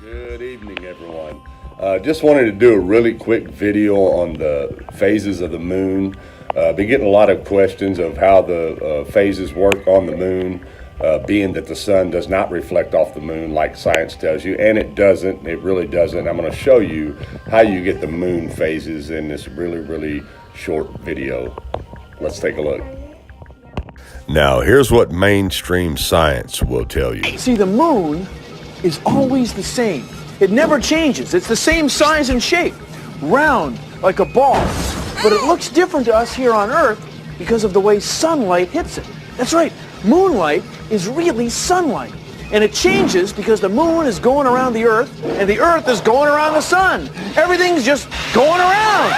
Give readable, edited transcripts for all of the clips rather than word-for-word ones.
Good evening, everyone. Just wanted to do a really quick video on the phases of the moon. Been getting a lot of questions of how the phases work on the moon, being that the sun does not reflect off the moon like science tells you, and it doesn't. It really doesn't. I'm going to show you how you get the moon phases in this really short video. Let's take a look. Now, here's what mainstream science will tell you. See, the moon is always the same. It never changes. It's the same size and shape, round like a ball. But it looks different to us here on Earth because of the way sunlight hits it. That's right, moonlight is really sunlight. And it changes because the moon is going around the Earth and the Earth is going around the sun. Everything's just going around.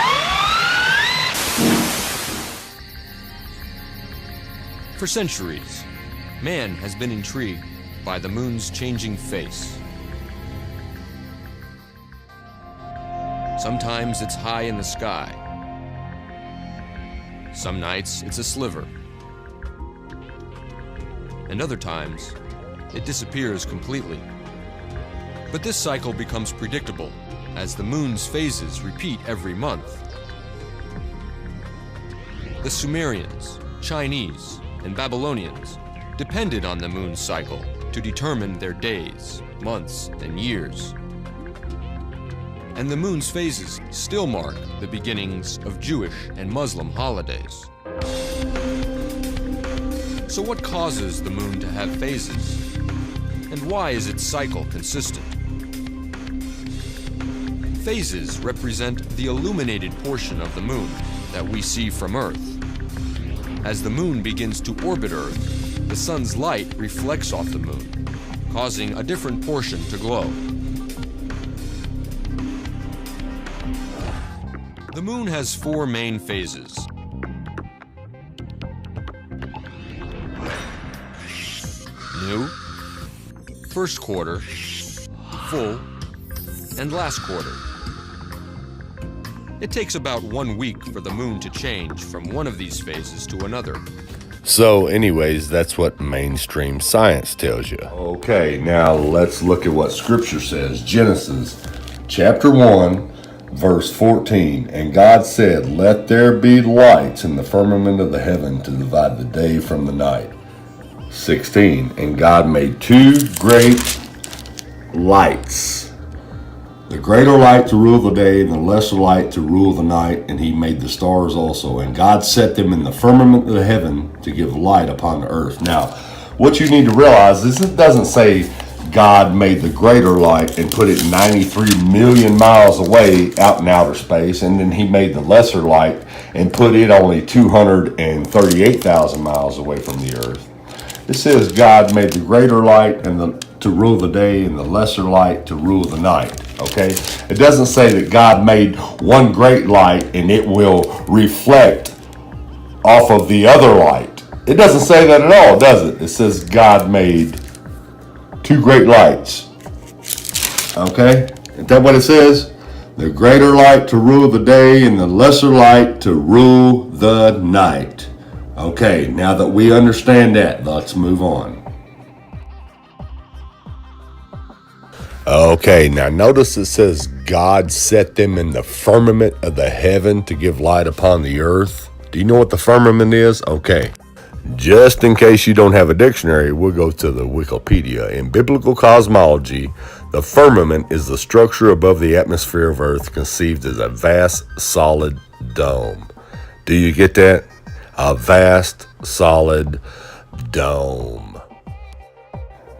For centuries, man has been intrigued by the moon's changing face. Sometimes it's high in the sky. Some nights it's a sliver. And other times it disappears completely. But this cycle becomes predictable as the moon's phases repeat every month. The Sumerians, Chinese, and Babylonians depended on the moon's cycle to determine their days, months, and years. And the moon's phases still mark the beginnings of Jewish and Muslim holidays. So what causes the moon to have phases? And why is its cycle consistent? Phases represent the illuminated portion of the moon that we see from Earth. As the moon begins to orbit Earth, the sun's light reflects off the moon, causing a different portion to glow. The moon has four main phases. New, first quarter, full, and last quarter. It takes about 1 week for the moon to change from one of these phases to another. So anyways, that's what mainstream science tells you. Okay, now let's look at what scripture says. Genesis chapter 1, verse 14. And God said, let there be lights in the firmament of the heaven to divide the day from the night. 16. And God made two great lights, the greater light to rule the day and the lesser light to rule the night, and he made the stars also. And God set them in the firmament of the heaven to give light upon the earth. Now, what you need to realize is it doesn't say God made the greater light and put it 93 million miles away out in outer space, and then he made the lesser light and put it only 238,000 miles away from the earth. It says God made the greater light and to rule the day and the lesser light to rule the night. Okay, it doesn't say that God made one great light and it will reflect off of the other light. It doesn't say that at all, does it? It says God made two great lights. Okay, is that what it says? The greater light to rule the day and the lesser light to rule the night. Okay, now that we understand that, let's move on. Okay, now notice it says God set them in the firmament of the heaven to give light upon the earth. Do you know what the firmament is? Okay, just in case you don't have a dictionary, we'll go to the Wikipedia. In biblical cosmology, the firmament is the structure above the atmosphere of Earth conceived as a vast solid dome. Do you get that? A vast solid dome.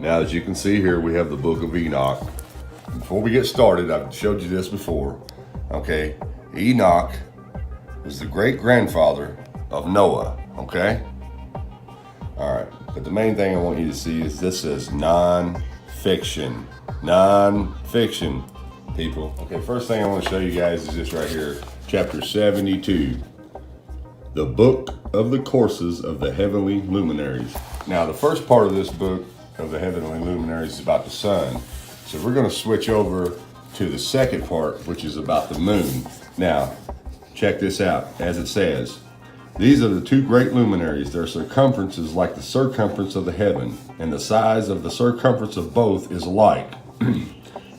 Now, as you can see here, we have the book of Enoch. Before we get started, I've showed you this before. Okay, Enoch was the great-grandfather of Noah, okay? All right, but the main thing I want you to see is this is non-fiction. Non-fiction, people. Okay, first thing I want to show you guys is this right here, chapter 72. The book of the courses of the heavenly luminaries. Now, the first part of this book of the heavenly luminaries is about the sun. So we're going to switch over to the second part, which is about the moon. Now, check this out. As it says, these are the two great luminaries. Their circumference is like the circumference of the heaven, and the size of the circumference of both is alike.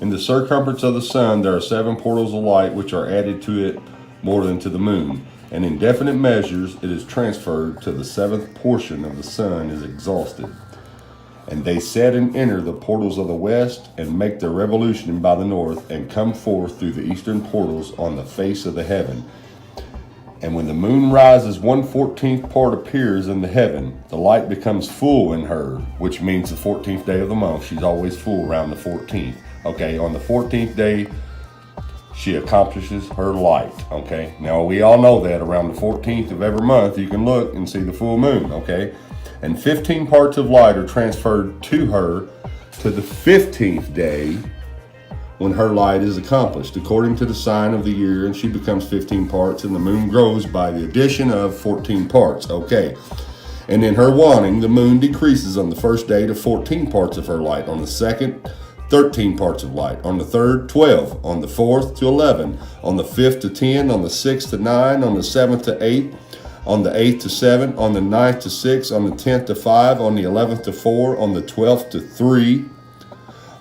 In the circumference of the sun, there are 7 portals of light which are added to it more than to the moon. And in definite measures, it is transferred till the 7th portion of the sun is exhausted. And they set and enter the portals of the west, and make their revolution by the north, and come forth through the eastern portals on the face of the heaven. And when the moon rises, 1/14th part appears in the heaven. The light becomes full in her, which means the 14th day of the month. She's always full around the 14th. Okay, on the 14th day, she accomplishes her light. Okay, now we all know that around the 14th of every month, you can look and see the full moon. Okay, and 15 parts of light are transferred to her to the 15th day, when her light is accomplished, according to the sign of the year, and she becomes 15 parts, and the moon grows by the addition of 14 parts. Okay. And in her waning, the moon decreases on the first day to 14 parts of her light, on the second, 13 parts of light, on the third, 12, on the fourth to 11, on the fifth to 10, on the sixth to 9, on the seventh to 8, on the 8th to 7, on the 9th to 6, on the 10th to 5, on the 11th to 4, on the 12th to 3,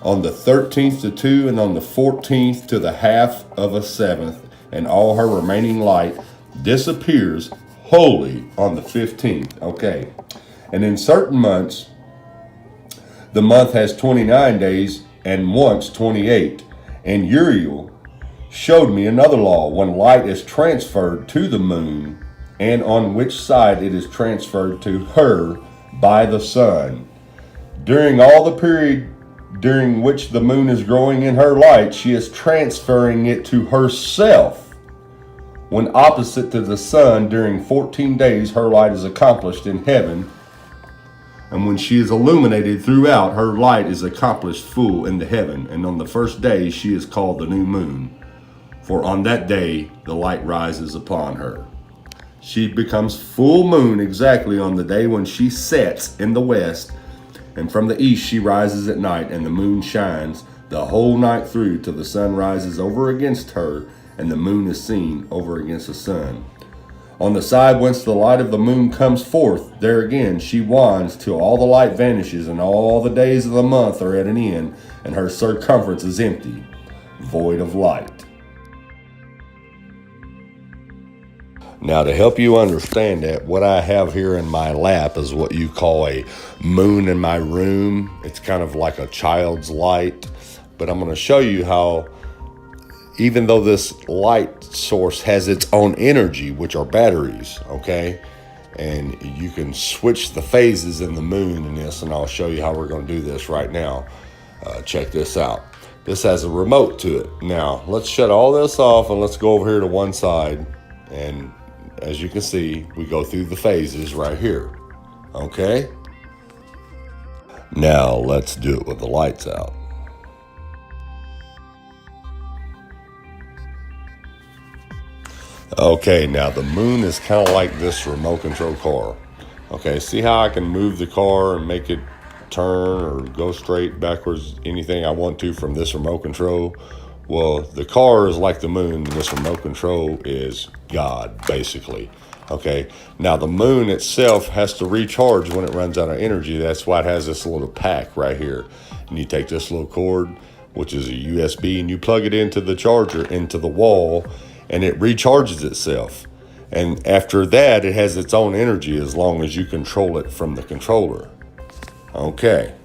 on the 13th to 2, and on the 14th to the half of a seventh, and all her remaining light disappears wholly on the 15th. Okay. And in certain months, the month has 29 days, and once 28. And Uriel showed me another law, when light is transferred to the moon, and on which side it is transferred to her by the sun. During all the period during which the moon is growing in her light, she is transferring it to herself. When opposite to the sun, during 14 days, her light is accomplished in heaven. And when she is illuminated throughout, her light is accomplished full in the heaven. And on the first day, she is called the new moon. For on that day, the light rises upon her. She becomes full moon exactly on the day when she sets in the west, and from the east she rises at night, and the moon shines the whole night through till the sun rises over against her, and the moon is seen over against the sun. On the side whence the light of the moon comes forth, there again she wanders till all the light vanishes, and all the days of the month are at an end, and her circumference is empty, void of light. Now, to help you understand that, what I have here in my lap is what you call a moon in my room. It's kind of like a child's light, but I'm going to show you how, even though this light source has its own energy, which are batteries, okay, and you can switch the phases in the moon in this, and I'll show you how we're going to do this right now. Check this out. This has a remote to it. Now, let's shut all this off, and let's go over here to one side, and as you can see, we go through the phases right here. Okay? Now, let's do it with the lights out. Okay, now the moon is kind of like this remote control car. Okay, see how I can move the car and make it turn or go straight, backwards, anything I want to from this remote control? Well, the car is like the moon, and this remote control is God, basically. Okay, now the moon itself has to recharge when it runs out of energy. That's why it has this little pack right here. And you take this little cord, which is a USB, and you plug it into the charger, into the wall, and it recharges itself. And after that, it has its own energy as long as you control it from the controller. Okay.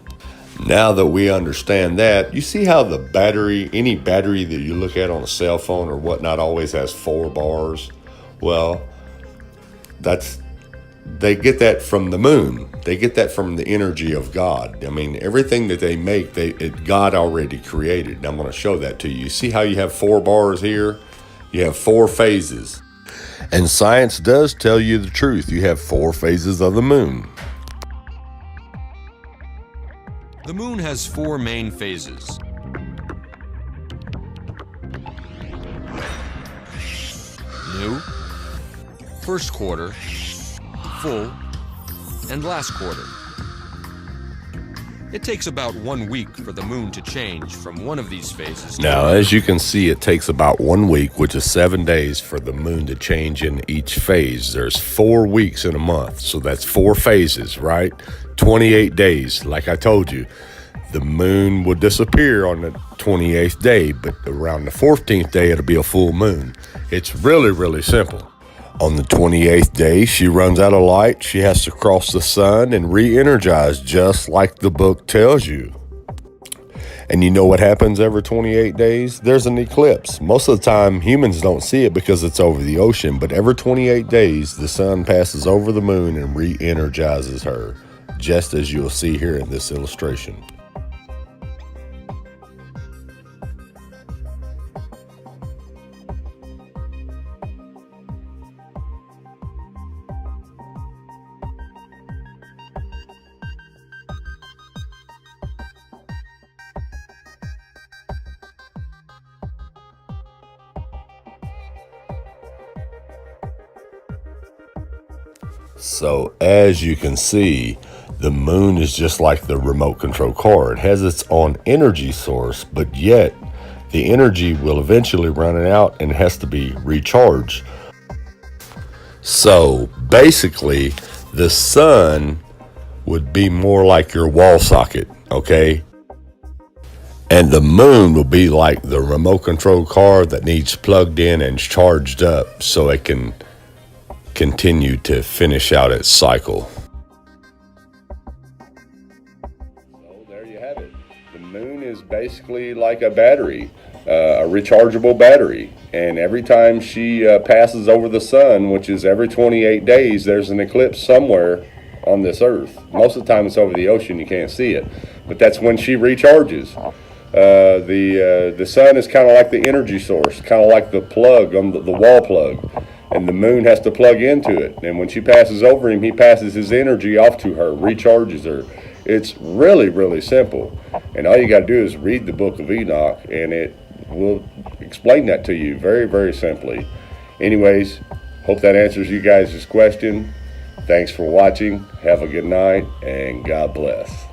Now that we understand that, you see how the battery, any battery that you look at on a cell phone or whatnot, always has 4 bars? Well, they get that from the moon. They get that from the energy of God. I mean, everything that they make, God already created. And I'm going to show that to you. See how you have 4 bars here? You have 4 phases. And science does tell you the truth. You have 4 phases of the moon. The moon has 4 main phases. New, first quarter, full, and last quarter. It takes about 1 week for the moon to change from one of these phases. Now, as you can see, it takes about 1 week, which is 7 days, for the moon to change in each phase. There's 4 weeks in a month, so that's 4 phases, right? 28 days, like I told you. the moon will disappear on the 28th day, but around the 14th day, it'll be a full moon. It's really, really simple. On the 28th day, she runs out of light. She has to cross the sun and re-energize, just like the book tells you. And you know what happens every 28 days? There's an eclipse. Most of the time, humans don't see it because it's over the ocean, but every 28 days, the sun passes over the moon and re-energizes her, just as you'll see here in this illustration. So as you can see, the moon is just like the remote control car. It has its own energy source, but yet the energy will eventually run out and has to be recharged. So basically, the sun would be more like your wall socket, okay? And the moon will be like the remote control car that needs plugged in and charged up so it can continue to finish out its cycle. So there you have it. The moon is basically like a battery, a rechargeable battery. And every time she passes over the sun, which is every 28 days, there's an eclipse somewhere on this earth. Most of the time it's over the ocean, you can't see it. But that's when she recharges. The sun is kind of like the energy source, kind of like the plug on the wall plug. And the moon has to plug into it. And when she passes over him, he passes his energy off to her, recharges her. It's really, really simple. And all you got to do is read the book of Enoch, and it will explain that to you very, very simply. Anyways, hope that answers you guys' question. Thanks for watching. Have a good night, and God bless.